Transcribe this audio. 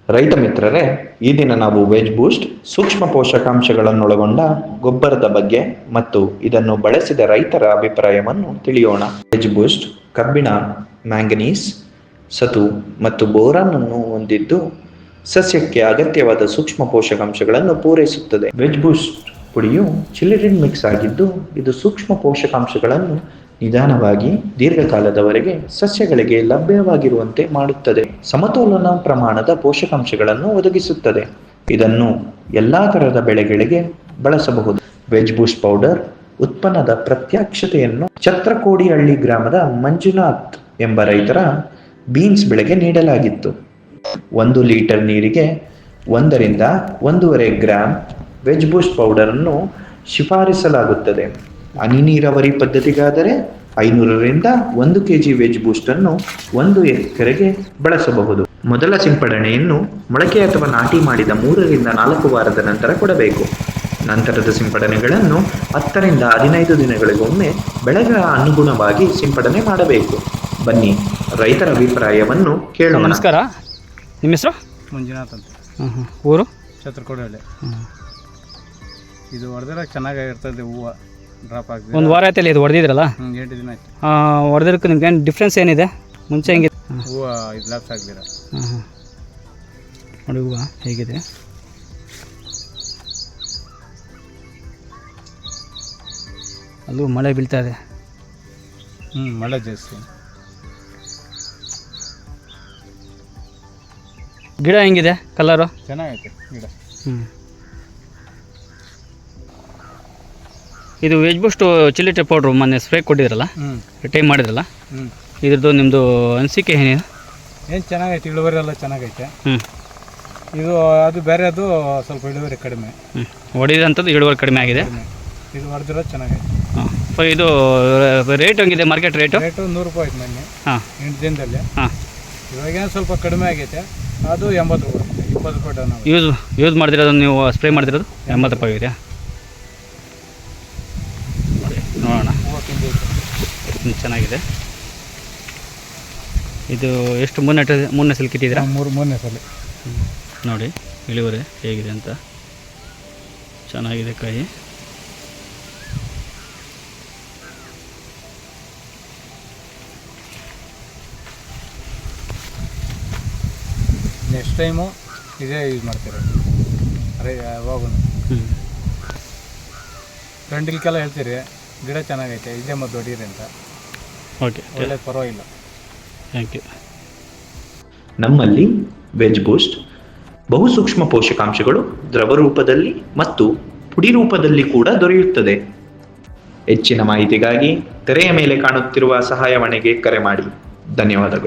ರೈತ ಮಿತ್ರರೇ, ಈ ದಿನ ನಾವು ವೆಜ್ ಬೂಸ್ಟ್ ಸೂಕ್ಷ್ಮ ಪೋಷಕಾಂಶಗಳನ್ನೊಳಗೊಂಡ ಗೊಬ್ಬರದ ಬಗ್ಗೆ ಮತ್ತು ಇದನ್ನು ಬಳಸಿದ ರೈತರ ಅಭಿಪ್ರಾಯವನ್ನು ತಿಳಿಯೋಣ. ವೆಜ್ ಬೂಸ್ಟ್ ಕಬ್ಬಿಣ, ಮ್ಯಾಂಗನೀಸ್, ಸತು ಮತ್ತು ಬೋರಾನ್ ಅನ್ನು ಹೊಂದಿದ್ದು ಸಸ್ಯಕ್ಕೆ ಅಗತ್ಯವಾದ ಸೂಕ್ಷ್ಮ ಪೋಷಕಾಂಶಗಳನ್ನು ಪೂರೈಸುತ್ತದೆ. ವೆಜ್ ಬೂಸ್ಟ್ ಪುಡಿಯು ಚಿಲಿರಿನ್ ಮಿಕ್ಸ್ ಆಗಿದ್ದು ಇದು ಸೂಕ್ಷ್ಮ ಪೋಷಕಾಂಶಗಳನ್ನು ನಿಧಾನವಾಗಿ ದೀರ್ಘಕಾಲದವರೆಗೆ ಸಸ್ಯಗಳಿಗೆ ಲಭ್ಯವಾಗಿರುವಂತೆ ಮಾಡುತ್ತದೆ. ಸಮತೋಲನ ಪ್ರಮಾಣದ ಪೋಷಕಾಂಶಗಳನ್ನು ಒದಗಿಸುತ್ತದೆ. ಇದನ್ನು ಎಲ್ಲಾ ತರಹದ ಬೆಳೆಗಳಿಗೆ ಬಳಸಬಹುದು. ವೆಜ್ ಬೂಸ್ಟ್ ಪೌಡರ್ ಉತ್ಪನ್ನದ ಪ್ರತ್ಯಕ್ಷತೆಯನ್ನು ಛತ್ರಕೋಡಿಹಳ್ಳಿ ಗ್ರಾಮದ ಮಂಜುನಾಥ್ ಎಂಬ ರೈತರ ಬೀನ್ಸ್ ಬೆಳೆಗೆ ನೀಡಲಾಗಿತ್ತು. 1 ಲೀಟರ್ ನೀರಿಗೆ 1 ರಿಂದ 1.5 ಗ್ರಾಂ ವೆಜ್ ಬೂಸ್ಟ್ ಪೌಡರ್ ಅನ್ನು ಶಿಫಾರಿಸಲಾಗುತ್ತದೆ. ಹನಿ ನೀರಾವರಿ ಪದ್ಧತಿಗಾದರೆ 500 ರಿಂದ 1 kg ವೆಜ್ ಬೂಸ್ಟ್ ಅನ್ನು 1 ಎಕರೆಗೆ ಬಳಸಬಹುದು. ಮೊದಲ ಸಿಂಪಡಣೆಯನ್ನು ಮೊಳಕೆ ಅಥವಾ ನಾಟಿ ಮಾಡಿದ 3 ರಿಂದ 4 ವಾರದ ನಂತರ ಕೊಡಬೇಕು. ನಂತರದ ಸಿಂಪಡಣೆಗಳನ್ನು 10 ರಿಂದ 15 ದಿನಗಳಿಗೊಮ್ಮೆ ಬೆಳೆಗಳ ಅನುಗುಣವಾಗಿ ಸಿಂಪಡಣೆ ಮಾಡಬೇಕು. ಬನ್ನಿ ರೈತರ ಅಭಿಪ್ರಾಯವನ್ನು ಕೇಳೋಣ. ನಮಸ್ಕಾರ, ನಿಮ್ಮ ಹೆಸರು? ಮಂಜುನಾಥ್ ಅಂತ. ಊರು? ಛತ್ರಕೋಡಿಹಳ್ಳಿ. ಇದು ಹೊಡೆದ್ರೆ ಚೆನ್ನಾಗಿರ್ತದೆ. ಹೂವು ಡ್ರಾಪ್ ಆಗ್ತದೆ. ಒಂದು ವಾರ ಆಯ್ತಲ್ಲ ಇದು ಹೊಡೆದಿದ್ರಲ್ಲ? 8 ದಿನ ಆಯ್ತು. ಹೊಡೆದಕ್ಕೆ ನಿಮ್ಗೆ ಏನು ಡಿಫ್ರೆನ್ಸ್ ಏನಿದೆ ಮುಂಚೆ ಹೆಂಗೆ? ಹೂವು ಇದು ಲ್ಯಾಪ್ಸ್ ಆಗಲಿಲ್ಲ. ನೋಡಿ ಹೂವು ಹೇಗಿದೆ. ಅಲ್ಲೂ ಮಳೆ ಬೀಳ್ತಾ ಇದೆ. ಮಳೆ ಜಾಸ್ತಿ. ಗಿಡ ಹೆಂಗಿದೆ ಕಲರು? ಚೆನ್ನಾಗೈತೆ ಗಿಡ. ಇದು ವೆಜ್ ಬೂಸ್ಟ್ ಚಿಲ್ಲಿ ಪೌಡ್ರು ಮೊನ್ನೆ ಸ್ಪ್ರೇ ಕೊಟ್ಟಿದ್ರಲ್ಲ, ಟೈಮ್ ಮಾಡಿದ್ರಲ್ಲ, ಇದ್ರದ್ದು ನಿಮ್ಮದು ಅನಿಸಿಕೆ ಏನೇನು? ಏನು ಚೆನ್ನಾಗೈತೆ, ಇಳುವರಿ ಎಲ್ಲ ಚೆನ್ನಾಗೈತೆ. ಇದು ಅದು ಬೇರೆ, ಅದು ಸ್ವಲ್ಪ ಇಳುವರಿ ಕಡಿಮೆ. ಹೊಡೆದಂಥದ್ದು ಇಳುವರಿ ಕಡಿಮೆ ಆಗಿದೆ. ಇದು ಹೊಡೆದಿರೋದು ಚೆನ್ನಾಗೈತೆ. ಇದು ರೇಟ್ ಹೆಂಗಿದೆ ಮಾರ್ಕೆಟ್ ರೇಟು? 100 ರೂಪಾಯಿ ಆಯ್ತು ಮೊನ್ನೆ. 8 ದಿನದಲ್ಲಿ. ಇವಾಗೇನು ಸ್ವಲ್ಪ ಕಡಿಮೆ ಆಗೈತೆ. ಅದು 80 ರೂಪಾಯಿ, 20 ರೂಪಾಯಿ ಡೌನ್. ಯೂಸ್ ಮಾಡಿದಿರೋದು, ನೀವು ಸ್ಪ್ರೇ ಮಾಡಿದಿರೋದು 80 ರೂಪಾಯಿ ಇದೆಯಾ? ನೋಡೋಣ, ಚೆನ್ನಾಗಿದೆ. ಇದು ಎಷ್ಟು ಮೂರನೇ ಸಲ ಕಿತ್ತಿದ್ದೀರಾ? ಮೂರನೇ ಸಲ. ನೋಡಿ ಇಳುವರಿ ಹೇಗಿದೆ ಅಂತ. ಚೆನ್ನಾಗಿದೆ ಕಾಯಿ. ನೆಕ್ಸ್ಟ್ ಟೈಮು ಇದೇ ಯೂಸ್ ಮಾಡ್ತೀರ ಯಾವಾಗೂ. ಫ್ರೆಂಡಿಲ್ಕೆಲ್ಲ ಹೇಳ್ತೀರಿ ಗಿಡ ಚೆನ್ನಾಗೈತೆ, ಇದೇ ಮದ್ದು ಹೊಡೀರಿ ಅಂತ. ಓಕೆ, ಒಳ್ಳೆ ಪರವಾಗಿಲ್ಲ. Thank you. ನಮ್ಮಲ್ಲಿ ವೆಜ್ ಬೂಸ್ಟ್ ಬಹು ಸೂಕ್ಷ್ಮ ಪೋಷಕಾಂಶಗಳು ದ್ರವ ರೂಪದಲ್ಲಿ ಮತ್ತು ಪುಡಿ ರೂಪದಲ್ಲಿ ಕೂಡ ದೊರೆಯುತ್ತದೆ. ಹೆಚ್ಚಿನ ಮಾಹಿತಿಗಾಗಿ ತೆರೆಯ ಮೇಲೆ ಕಾಣುತ್ತಿರುವ ಸಹಾಯವಾಣಿಗೆ ಕರೆ ಮಾಡಿ. ಧನ್ಯವಾದಗಳು.